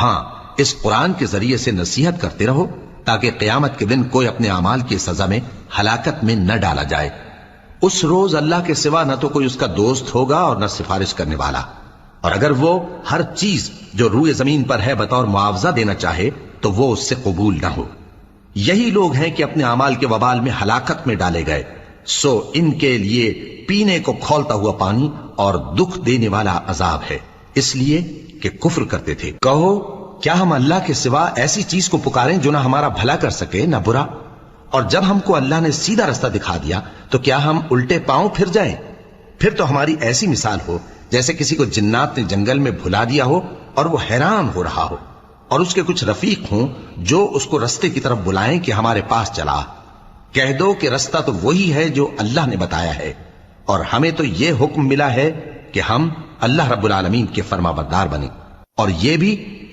ہاں اس قرآن کے ذریعے سے نصیحت کرتے رہو تاکہ قیامت کے دن کوئی اپنے اعمال کی سزا میں ہلاکت میں نہ ڈالا جائے۔ اس روز اللہ کے سوا نہ تو کوئی اس کا دوست ہوگا اور نہ سفارش کرنے والا، اور اگر وہ ہر چیز جو روئے زمین پر ہے بطور معاوضہ دینا چاہے تو وہ اس سے قبول نہ ہو۔ یہی لوگ ہیں کہ اپنے اعمال کے وبال میں ہلاکت میں ڈالے گئے، سو ان کے لیے پینے کو کھولتا ہوا پانی اور دکھ دینے والا عذاب ہے، اس لیے کہ کفر کرتے تھے۔ کہو کیا ہم اللہ کے سوا ایسی چیز کو پکاریں جو نہ ہمارا بھلا کر سکے نہ برا؟ اور جب ہم کو اللہ نے سیدھا رستہ دکھا دیا تو کیا ہم الٹے پاؤں پھر جائیں؟ پھر تو ہماری ایسی مثال ہو جیسے کسی کو جنات نے جنگل میں بھلا دیا ہو اور وہ حیران ہو رہا ہو، اور اس کے کچھ رفیق ہوں جو اس کو رستے کی طرف بلائیں کہ ہمارے پاس چلا۔ کہہ دو کہ رستہ تو وہی ہے جو اللہ نے بتایا ہے، اور ہمیں تو یہ حکم ملا ہے کہ ہم اللہ رب العالمین کے فرما بردار بنیں، اور یہ بھی